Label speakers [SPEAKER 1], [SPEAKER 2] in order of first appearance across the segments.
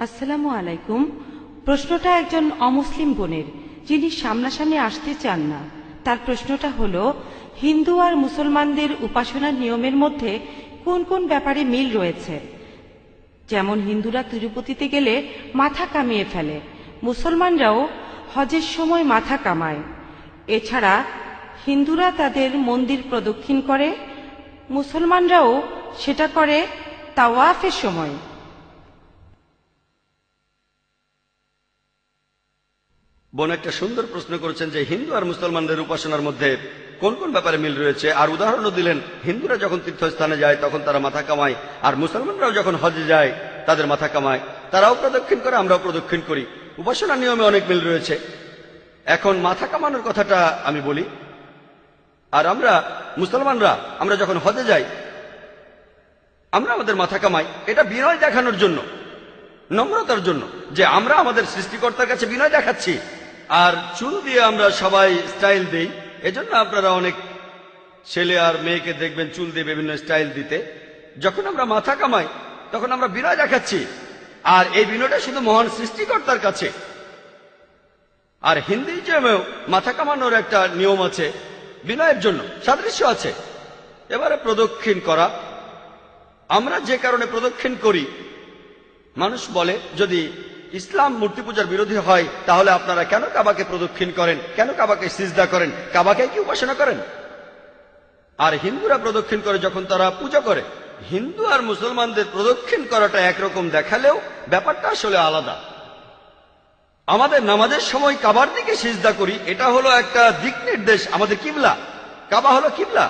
[SPEAKER 1] আসসালামু আলাইকুম। প্রশ্নটা একজন অমুসলিম বোনের, যিনি সামনাসামনি আসতে চান না। তার প্রশ্নটা হলো, হিন্দু আর মুসলমানদের উপাসনার নিয়মের মধ্যে কোন কোন ব্যাপারে মিল রয়েছে? যেমন হিন্দুরা তিরুপতিতে গেলে মাথা কামিয়ে ফেলে, মুসলমানরাও হজের সময় মাথা কামায়। এছাড়া হিন্দুরা তাদের মন্দির প্রদক্ষিণ করে, মুসলমানরাও সেটা করে তাওয়াফের সময়।
[SPEAKER 2] বোন একটা সুন্দর প্রশ্ন করেছেন যে হিন্দু আর মুসলমানদের উপাসনার মধ্যে কোন কোন ব্যাপারে মিল রয়েছে, আর উদাহরণও দিলেন হিন্দুরা যখন তীর্থস্থানে যায় তখন তারা মাথা কামায়, আর মুসলমানরাও যখন হজে যায় তাদের মাথা কামায়, তারাও প্রদক্ষিণ করে, আমরাও প্রদক্ষিণ করি। উপাসনার নিয়মে অনেক মিল রয়েছে। এখন মাথা কামানোর কথাটা আমি বলি। আর আমরা মুসলমানরা আমরা যখন হজে যাই আমরা আমাদের মাথা কামাই, এটা বিনয় দেখানোর জন্য, নম্রতার জন্য, যে আমরা আমাদের সৃষ্টিকর্তার কাছে বিনয় দেখাচ্ছি। আর চুল দিয়ে আমরা সবাই স্টাইল দেই, এজন্য আপনারা অনেক ছেলে আর মেয়েকে দেখবেন চুল দিয়ে বিভিন্ন স্টাইল দিতে। যখন আমরা মাথা কামাই তখন আমরা বিনয় দেখাচ্ছি, আর এই বিনয়টা শুধু মহান সৃষ্টিকর্তার কাছে। আর হিন্দুইজমেও মাথা কামানোর একটা নিয়ম আছে, বিনয়ের জন্য সাদৃশ্য আছে। এবারে প্রদক্ষিণ করা, আমরা যে কারণে প্রদক্ষিণ করি, মানুষ বলে যদি ইসলাম মূর্তি পূজার বিরোধী হয় তাহলে আপনারা কেন কাবাকে প্রদক্ষিণ করেন, কেন কাবাকে সিজদা করেন, কাবাকে কি উপাসনা করেন? আর হিন্দুরা প্রদক্ষিণ করে যখন তারা পূজা করে। হিন্দু আর মুসলমানদের প্রদক্ষিণ করাটা একরকম দেখালেও ব্যাপারটা আসলে আলাদা। আমাদের নামাজের সময় কাবার দিকে সিজদা করি, এটা হলো একটা দিক নির্দেশ, আমাদের কিবলা, কাবা হলো কিবলা।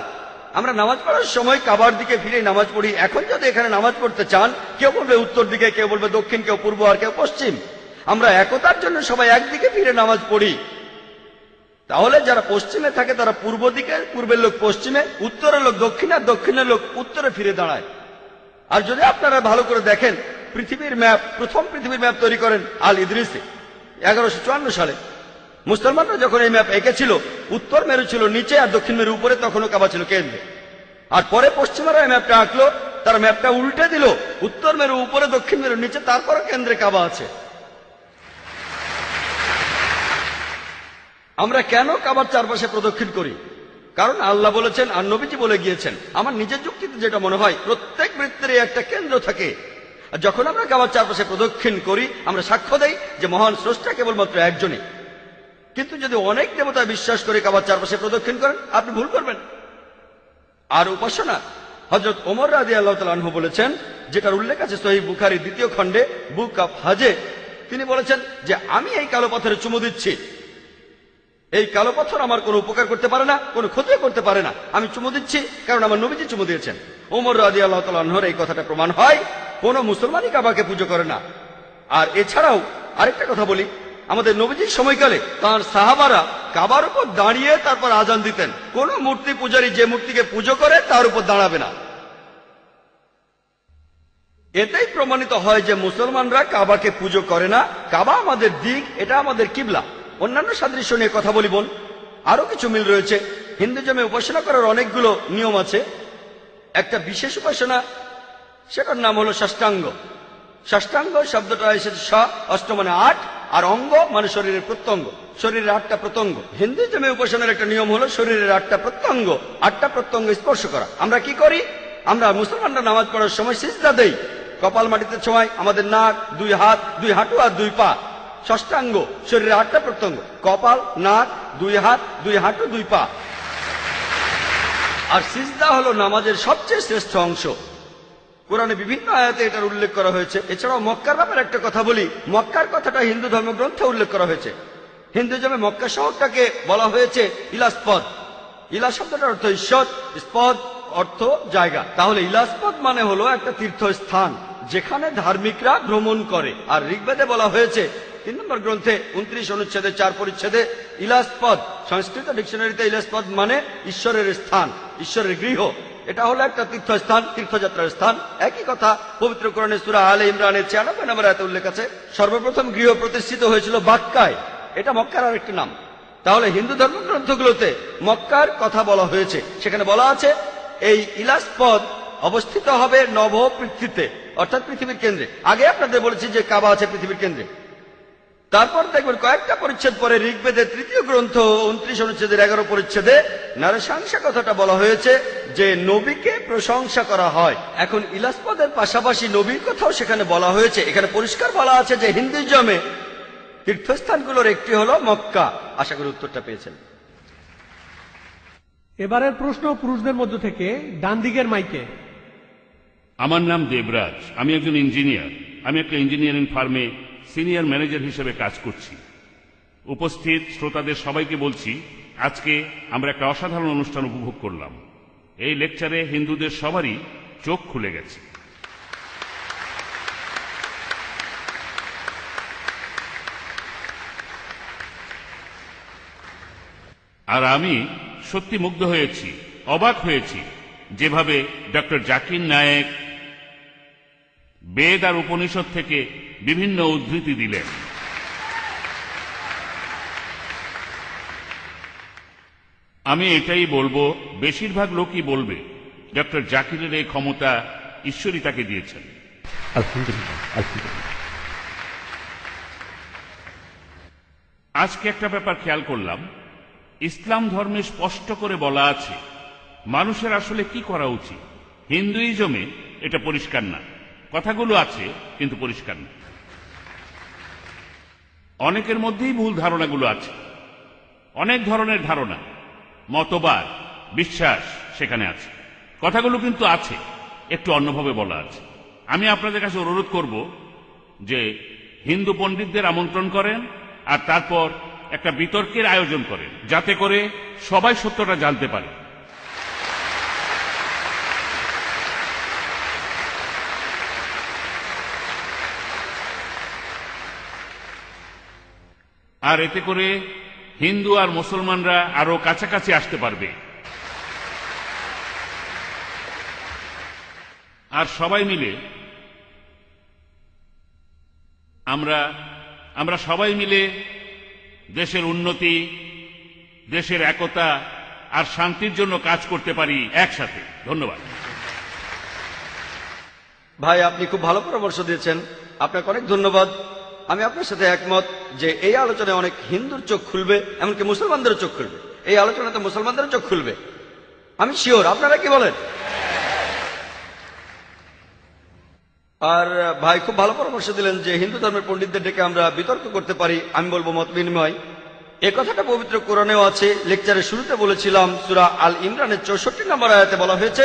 [SPEAKER 2] আমরা নামাজ পড়ার সময় কাবার দিকে ফিরে নামাজ পড়ি। এখন যদি এখানে নামাজ পড়তে চান, কেউ বলবে উত্তর দিকে, কেউ বলবে দক্ষিণ, কেউ পূর্ব, আর কেউ পশ্চিম। আমরা একতার জন্য সবাই একদিকে ফিরে নামাজ পড়ি। তাহলে যারা পশ্চিমে থাকে তারা পূর্ব দিকে, পূর্বের লোক পশ্চিমে, উত্তরের লোক দক্ষিণে, আর দক্ষিণের লোক উত্তরে ফিরে দাঁড়ায়। আর যদি আপনারা ভালো করে দেখেন, পৃথিবীর ম্যাপ, প্রথম পৃথিবীর ম্যাপ তৈরি করেন আল ইদ্রিসে 1154 সালে। মুসলমানরা যখন এই ম্যাপ এঁকেছিল, উত্তর মেরু ছিল নিচে আর দক্ষিণ মেরু উপরে, তখনও কাবা ছিল কেন্দ্রে। আর পরে পশ্চিমারা এই ম্যাপটা আঁকলো, তার ম্যাপটা উল্টে দিল, উত্তর মেরু উপরে, দক্ষিণ মেরু নিচে, তারপরে কেন্দ্রে কাবা আছে। আমরা কেন কাবার চারপাশে প্রদক্ষিণ করি? কারণ আল্লাহ বলেছেন আর নবীজি বলে গিয়েছেন। আমার নিজের যুক্তিতে যেটা মনে হয়, প্রত্যেক বৃত্তের একটা কেন্দ্র থাকে। আর যখন আমরা কাবার চারপাশে প্রদক্ষিণ করি, আমরা সাক্ষ্য দেই যে মহান স্রষ্টা কেবলমাত্র একজনই। কিন্তু যদি অনেক দেবতা বিশ্বাস করে কাবার চারপাশে প্রদক্ষিণ করেন, আপনি ভুল করবেন। আর উপাসনা, হযরত ওমর রাদিয়াল্লাহু তাআলা আনহু বলেছেন, যেটার উল্লেখ আছে সহিহ বুখারী 2য় খণ্ডে বুক অফ হজে। তিনি বলেছেন যে আমি এই কালো পাথরে চুমু দিচ্ছি, এই কালো পাথর আমার কোনো উপকার করতে পারে না, কোনো ক্ষতিও করতে পারে না, আমি চুমু দিচ্ছি কারণ আমার নবীজি চুমু দিয়েছেন। ওমর রাদিয়াল্লাহু তাআলা আনহুর এই কথাটা প্রমাণ হয় কোন মুসলমানই কাবাকে পুজো করে না। আর এছাড়াও আরেকটা কথা বলি, আমাদের নবীজির সময়কালে তাঁর সাহাবারা কাবার উপর দাঁড়িয়ে তারপর আজান দিতেন। কোন মূর্তি পূজারী যে মূর্তিকে পুজো করে তার উপর দাঁড়াবে না। এতেই প্রমাণিত হয় যে মুসলমানরা কাবাকে পুজো করে না। কাবা আমাদের দিক, এটা আমাদের কিবলা। অন্যান্য সাদৃশ্য নিয়ে কথা বলি বোন, আরো কিছু মিল রয়েছে। হিন্দুজমে উপাসনা করার অনেকগুলো নিয়ম আছে। একটা বিশেষ উপাসনা, সেটার নাম হলো ষষ্ঠাঙ্গ। ষষ্ঠাঙ্গ শব্দটা এসেছে ষ, অষ্ট মানে 8, আর অঙ্গ মানে শরীরের প্রত্যঙ্গ, শরীরের 8টা প্রত্যঙ্গ। হিন্দুজমে উপাসনার একটা নিয়ম হলো শরীরের 8টা প্রত্যঙ্গ, 8টা প্রত্যঙ্গ স্পর্শ করা। আমরা কি করি? আমরা মুসলমানরা নামাজ পড়ার সময় সিজদা দেই, কপাল মাটিতে ছোঁয়াই, আমাদের নাক, 2 হাত, 2 হাঁটু আর 2 পা। ষষ্ঠাঙ্গ, শরীরের 8টা প্রত্যঙ্গ, কপাল, নাক, 2 হাত, 2 হাঁটু, 2 পা। আর সিজদা হলো নামাজের সবচেয়ে শ্রেষ্ঠ অংশ। কোরআনে বিভিন্ন আয়াতে এটার উল্লেখ করা হয়েছে। এছাড়াও মক্কার ব্যাপারে একটা কথা বলি, মক্কার কথাটা হিন্দু ধর্মগ্রন্থে উল্লেখ করা হয়েছে। হিন্দুজমে মক্কা শহরটাকে বলা হয়েছে ইলাস্পদ। ইলা শব্দটার অর্থ ঈশ্বর, স্পদ অর্থ জায়গা। তাহলে ইলাস্পদ মানে হলো একটা তীর্থস্থান যেখানে ধার্মিকরা ভ্রমণ করে। আর ঋগ্বেদে বলা হয়েছে 3 নম্বর গ্রন্থে 29 অনুচ্ছেদে 4 পরিচ্ছেদে, ইলাস্পদ, সংস্কৃত ডিকশনারিতে ইলাস্পদ মানে ঈশ্বরের স্থান, ঈশ্বরের গৃহ। এটা হলো একটা তীর্থস্থান, তীর্থযাত্রার স্থান। একই কথা পবিত্র কোরআনে সূরা আলে ইমরানের 96 নম্বর আয়াতে উল্লেখ আছে। সর্বপ্রথম গৃহ প্রতিষ্ঠিত হয়েছিল বাক্কায়, এটা মক্কার আরেকটি নাম। তাহলে হিন্দু ধর্মগ্রন্থগুলোতে মক্কার কথা বলা হয়েছে, সেখানে বলা আছে এই ইলাস্পদ অবস্থিত হবে নভ পৃথিবীতে, অর্থাৎ পৃথিবীর কেন্দ্রে। আগে আপনাদের বলেছি যে কাবা আছে পৃথিবীর কেন্দ্রে। তারপর দেখবেন কয়েকটা পরিচ্ছেদ পরে ঋগ্বেদের 3য় গ্রন্থ 29 অনুচ্ছেদের 11 পরিচ্ছেদে নরশংসা কথাটা বলা হয়েছে যে নবীকে প্রশংসা করা হয়। এখন ইলাস্পদের পাশাপাশি নবীর কথাও সেখানে বলা হয়েছে। এখানে পরিষ্কার বলা আছে যে হিন্দুইজমে তীর্থস্থানগুলোর একটি হলো মক্কা। আশা করি উত্তরটা পেয়েছেন।
[SPEAKER 3] এবারের প্রশ্ন পুরুষদের মধ্য থেকে ডান দিকের মাইকে।
[SPEAKER 4] আমার নাম দেবরাজ, আমি একজন ইঞ্জিনিয়ার। আমি একটা ইঞ্জিনিয়ারিং ফার্মে সিনিয়র ম্যানেজার হিসেবে কাজ করছি। উপস্থিত শ্রোতাদের সবাইকে বলছি, আজকে আমরা একটা অসাধারণ অনুষ্ঠান উপভোগ করলাম। এই লেকচারে হিন্দুদের সবারই চোখ খুলে গেছে। আর আমি সত্যি মুগ্ধ হয়েছি, অবাক হয়েছি যেভাবে ডক্টর জাকির নায়েক বেদ আর উপনিষদ থেকে বিভিন্ন উদ্ধৃতি দিলেন। আমি এটাই বলবো, বেশিরভাগ লোকই বলবে ডক্টর জাকিরের এই ক্ষমতা ঈশ্বরই তাকে দিয়েছেন।
[SPEAKER 5] আলহামদুলিল্লাহ, আলহামদুলিল্লাহ।
[SPEAKER 4] আজকে একটা ব্যাপার খেয়াল করলাম, ইসলাম ধর্মে স্পষ্ট করে বলা আছে মানুষের আসলে কি করা উচিত। হিন্দুইজমে এটা পরিষ্কার না, কথাগুলো আছে কিন্তু পরিষ্কার না। অনেকের মধ্যেই ভুল ধারণাগুলো আছে, অনেক ধরনের ধারণা, মতবাদ, বিশ্বাস সেখানে আছে। কথাগুলো কিন্তু আছে, একটু অন্যভাবে বলা আছে। আমি আপনাদের কাছে অনুরোধ করব যে হিন্দু পণ্ডিতদের আমন্ত্রণ করেন আর তারপর একটা বিতর্কের আয়োজন করেন, যাতে করে সবাই সত্যটা জানতে পারে। আর এতে করে হিন্দু আর মুসলমানরা আরো কাছাকাছি আসতে পারবে। আর সবাই মিলে আমরা সবাই মিলে দেশের উন্নতি, দেশের একতা আর শান্তির জন্য কাজ করতে পারি একসাথে। ধন্যবাদ
[SPEAKER 2] ভাই, আপনি খুব ভালো পরামর্শ দিয়েছেন, আপনাকে অনেক ধন্যবাদ। আমি আপনার সাথে একমত যে এই আলোচনায় অনেক হিন্দুর চোখ খুলবে, এমনকি মুসলমানদেরও চোখ খুলবে। এই আলোচনাতে মুসলমানদেরও চোখ খুলবে, আমি শিওর। আপনারা কি বলেন? আর ভাই খুব ভালো পরামর্শ দিলেন যে হিন্দু ধর্মের পণ্ডিতদের ডেকে আমরা বিতর্ক করতে পারি। আমি বলবো মত বিনিময়। এ কথাটা পবিত্র কোরআনেও আছে। লেকচারের শুরুতে বলেছিলাম সূরা আল ইমরানের 64 নম্বর আয়াতে বলা হয়েছে,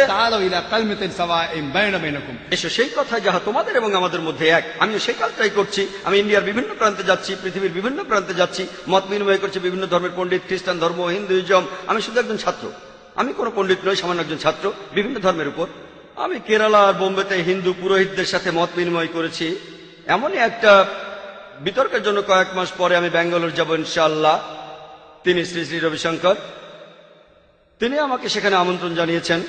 [SPEAKER 2] এসো সেই কথা যাহা তোমাদের এবং আমাদের মধ্যে এক। আমিও সেই কাজটাই করছি। আমি ইন্ডিয়ার বিভিন্ন প্রান্তে যাচ্ছি, পৃথিবীর বিভিন্ন প্রান্তে যাচ্ছি, মত বিনিময় করছি বিভিন্ন ধর্মের পণ্ডিত, খ্রিস্টান ধর্ম, হিন্দুইজম। আমি শুধু একজন ছাত্র, আমি কোনো পণ্ডিত নই, সামান্য একজন ছাত্র বিভিন্ন ধর্মের উপর। আমি কেরালা আর বোম্বেতে হিন্দু পুরোহিতদের সাথে মত বিনিময় করেছি। এমনই একটা বিতর্কের জন্য কয়েক মাস পরে আমি ব্যাঙ্গালোর যাব ইনশাআল্লাহ। তিনি শ্রী শ্রী রবিশঙ্কর, তিনি আমাকে সেখানে আমন্ত্রণ জানিয়েছেন।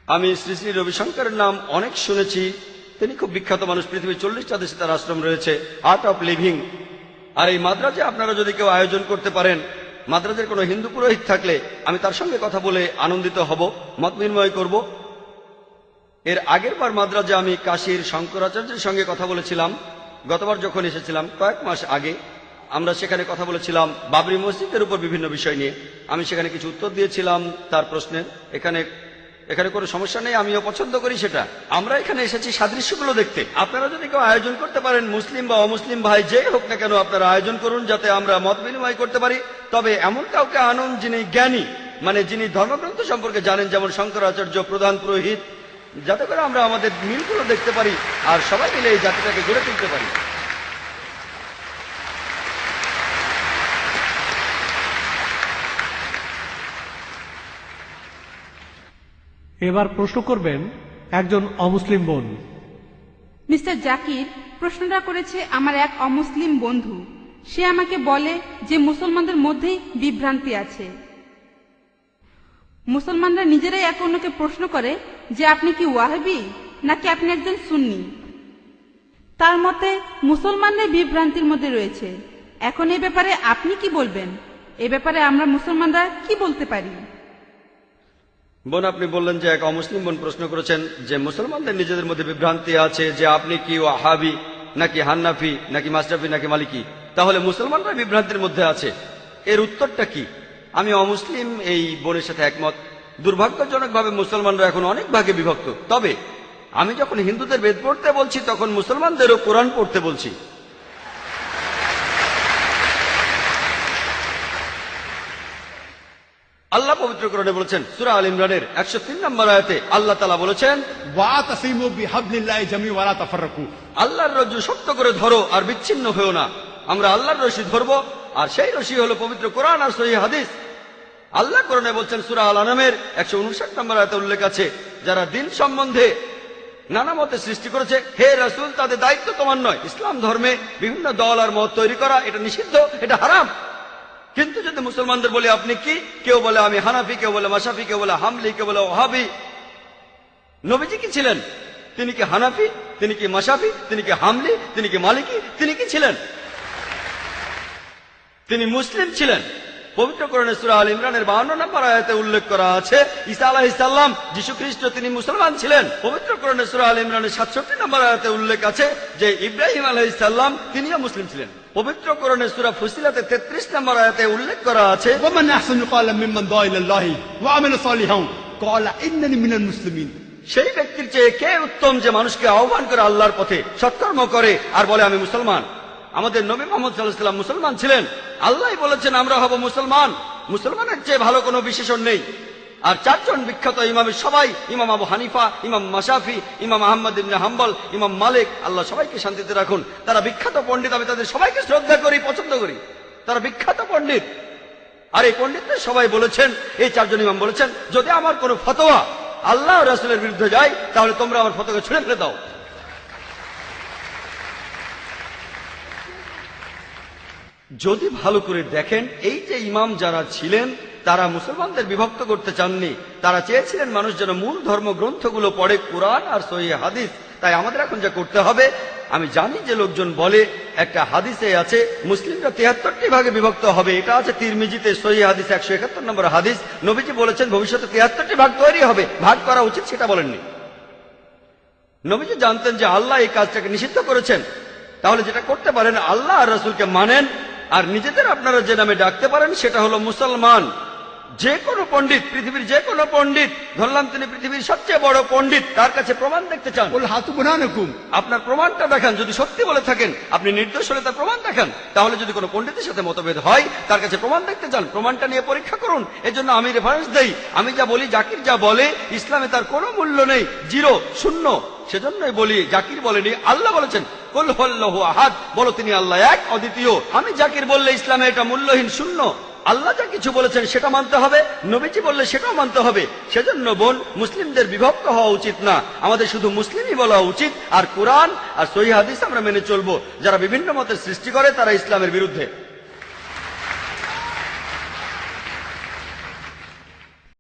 [SPEAKER 2] আমি শ্রী শ্রী রবিশঙ্করের নাম অনেক শুনেছি। তিনি খুব বিখ্যাত মানুষ, পৃথিবীর 40টা দেশে তার আশ্রম রয়েছে, আর্ট অফ লিভিং। আর এই মাদ্রাজে আপনারা যদি কেউ আয়োজন করতে পারেন, মাদ্রাজের কোনো হিন্দু পুরোহিত থাকলে আমি তার সঙ্গে কথা বলে আনন্দিত হব, মত বিনিময় করব। এর আগের বার মাদ্রাজে আমি কাশীর শঙ্করাচার্যের সঙ্গে কথা বলেছিলাম। গতবার যখন এসেছিলাম কয়েক মাস আগে, আমরা সেখানে কথা বলেছিলাম বাবরি মসজিদের উপর বিভিন্ন বিষয় নিয়ে। আমি সেখানে কিছু উত্তর দিয়েছিলাম তার প্রশ্নের। এখানে কোনো সমস্যা নেই, আমিও পছন্দ করি সেটা। আমরা এখানে এসেছি সাদৃশ্যগুলো দেখতে। আপনারা যদি কেউ আয়োজন করতে পারেন, মুসলিম বা অমুসলিম ভাই যে হোক না কেন, আপনারা আয়োজন করুন যাতে আমরা মত বিনিময় করতে পারি। তবে এমন কাউকে আনুন যিনি জ্ঞানী, মানে যিনি ধর্মগ্রন্থ সম্পর্কে জানেন, যেমন শঙ্করাচার্য প্রধান পুরোহিত, যাতে করে আমরা আমাদের মিলগুলো দেখতে পারি আর সবাই মিলে এই জাতিটাকে গড়ে তুলতে পারি।
[SPEAKER 3] এবার প্রশ্ন করবেন একজন অমুসলিম বোন।
[SPEAKER 6] মিস্টার জাকির, প্রশ্নটা করেছে আমার এক অমুসলিম বন্ধু। সে আমাকে বলে যে মুসলমানদের মধ্যেই বিভ্রান্তি আছে। মুসলমানরা নিজেরাই এক অন্যকে প্রশ্ন করে যে আপনি কি ওয়াহাবি নাকি আপনি একজন সুন্নি। তার মতে মুসলমানদের বিভ্রান্তির মধ্যে রয়েছে। এখন এই ব্যাপারে আপনি কি বলবেন? এ ব্যাপারে আমরা মুসলমানরা কি বলতে পারি?
[SPEAKER 2] বোন, আপনি বললেন যে এক অমুসলিম বোন প্রশ্ন করেছেন যে মুসলমানদের নিজেদের মধ্যে বিভ্রান্তি আছে যে আপনি কি ওয়াহাবি নাকি হান্নাফি নাকি মাশরাফি নাকি মালিকি, তাহলে মুসলমানরা বিভ্রান্তির মধ্যে আছে, এর উত্তরটা কি? আমি অমুসলিম এই বোনের সাথে একমত। দুর্ভাগ্যজনকভাবে মুসলমানরা এখন অনেক ভাগে বিভক্ত। তবে আমি যখন হিন্দুদের বেদ পড়তে বলছি তখন মুসলমানদেরও কোরআন পড়তে বলছি। আল্লাহ পবিত্র কোরআনে বলেছেন সূরা আল ইমরানের 103 নম্বর আয়াতে আল্লাহ তাআলা বলেছেন,
[SPEAKER 7] ওয়াতাসিমু বিহাবলিল্লাহি জামিআ ওয়া লা তাফাররাকু।
[SPEAKER 2] আল্লাহর রজ্জু শক্ত করে ধরো আর বিচ্ছিন্ন হয়েও না। আমরা আল্লাহর রশি ধরবো, আর সেই রশি হলো পবিত্র কোরআন আর সহিহ হাদিস। আল্লাহ কোরআনে বলছেন সূরা আল আনামের 159 নম্বর আয়াতে উল্লেখ আছে, যারা দিন সম্বন্ধে নানা মতে সৃষ্টি করেছে, হে রাসূল তাদের দায়িত্ব তোমার নয়। ইসলাম ধর্মে বিভিন্ন দল আর মত তৈরি করা এটা নিষিদ্ধ, এটা হারাম। কিন্তু যদি মুসলমানদের বলি আপনি কি, কেউ বলে আমি হানাফি, কেউ বলে মাশরাফি, কেউ বলে হামলি, কেউ বলে ওয়াহাবি। নবীজি কি ছিলেন? তিনি কি হানাফি? তিনি কি মাশরাফি? তিনি কি হামলি? তিনি কি মালিকি? তিনি কি ছিলেন? তিনি মুসলিম ছিলেন। পবিত্র কোরআনে সূরা আল ইমরানের 52 নম্বর আয়াতে উল্লেখ করা আছে ঈসা আলাইহিস সালাম, যীশু খ্রিস্ট, তিনি মুসলমান ছিলেন। পবিত্র কোরআনে সূরা আল ইমরানের 67 নম্বর আয়াতে উল্লেখ আছে যে ইব্রাহিম আলাইহিস সালাম তিনিও মুসলিম ছিলেন। পবিত্র কোরআনে সূরা ফুসিলাতে 33 নম্বর আয়াতে উল্লেখ করা আছে,
[SPEAKER 7] ওয়ামান আহসানু ক্বালাম মিম্মান দাআ ইলাল্লাহি ওয়া আমিলা সালিহান ক্বালা ইন্নানি মিনাল মুসলিমিন।
[SPEAKER 2] সেই ব্যক্তির চেয়ে কে উত্তম যে মানুষকে আহ্বান করে আল্লাহর পথে, সৎকর্ম করে আর বলে আমি মুসলমান। আমাদের নবী মুহাম্মদ সাল্লাল্লাহু আলাইহি ওয়াসাল্লাম মুসলমান ছিলেন। আল্লাহই বলেছেন আমরা হব মুসলমান। মুসলমানের চেয়ে ভালো কোনো বিশেষণ নেই। আর চারজন বিখ্যাত ইমামের সবাই, ইমাম আবু হানিফা, ইমাম মাশরাফি, ইমাম আহমদ ইবনে হাম্বল, ইমাম মালিক, আল্লাহ সবাইকে শান্তিতে রাখুন, তারা বিখ্যাত পণ্ডিত। আমি তাদের সবাইকে শ্রদ্ধা করি, পছন্দ করি। তারা বিখ্যাত পণ্ডিত। আর এই পণ্ডিতদের সবাই বলেছেন, এই চারজন ইমাম বলেছেন, যদি আমার কোনো ফতোয়া আল্লাহ ও রাসূলের বিরুদ্ধে যায় তাহলে তোমরা আমার ফতোয়াকে ছুঁড়ে ফেলে দাও। যদি ভালো করে দেখেন, এই যে ইমাম যারা ছিলেন তারা মুসলমানদের বিভক্ত করতে চাননি। তারা চেয়েছিলেন মানুষ যেন মূল ধর্মগ্রন্থগুলো পড়ে, কোরআন আর সহিহ হাদিস। তাই আমাদের এখন যা করতে হবে, আমি জানি যে লোকজন বলে একটা হাদিসে আছে মুসলিমরা 73টি ভাগে বিভক্ত হবে, এটা আছে তিরমিজিতে সহিহ হাদিস 171 নম্বর হাদিস। নবীজি বলেছেন ভবিষ্যতে 73টি ভাগ তৈরি হবে, ভাগ করা উচিত সেটা বলেননি। নবীজি জানতেন যে আল্লাহ এই কাজটাকে নিষিদ্ধ করেছেন। তাহলে যেটা করতে পারেন, আল্লাহ আর রাসূলকে মানেন, আর নিজেদের আপনারা যে নামে ডাকতে পারেন সেটা হলো মুসলমান। যে কোনো পণ্ডিত, পৃথিবীর যে কোনো পণ্ডিত, ধরলাম তিনি পৃথিবীর সবচেয়ে বড় পণ্ডিত, তার কাছে প্রমাণ দেখতে চান,
[SPEAKER 7] কুল হাতু বুরহানাকুম,
[SPEAKER 2] আপনার প্রমাণটা দেখান। যদি সত্যি বলে থাকেন, আপনি নির্দোষ হলে তার প্রমাণ দেখান। তাহলে যদি কোনো পণ্ডিতের সাথে মতভেদ হয়, তার কাছে প্রমাণ দেখতে চান, প্রমাণটা নিয়ে পরীক্ষা করুন। এজন্য আমি রেফারেন্স দেই, আমি যা বলি, জাকির যা বলে, ইসলামে তার কোনো মূল্য নেই, জিরো, শূন্য। সেজন্যই বলি, জাকির বলেনি, আল্লাহ বলেছেন কুল হুয়াল্লাহু আহাদ, বলো তিনি আল্লাহ এক, অদ্বিতীয়। আমি জাকির বললে ইসলামে এটা মূল্যহীন, শূন্য। আল্লাহ যা কিছু বলেছেন সেটা মানতে হবে, নবীজি বললে সেটাও মানতে হবে। সেজন্য বোন, মুসলিমদের বিভক্ত হওয়া উচিত না, আমাদের শুধু মুসলিমই বলা উচিত। আর কোরআন আর সহিহ হাদিস আমরা মেনে চলবো। যারা বিভিন্ন মতের সৃষ্টি করে তারা ইসলামের বিরুদ্ধে।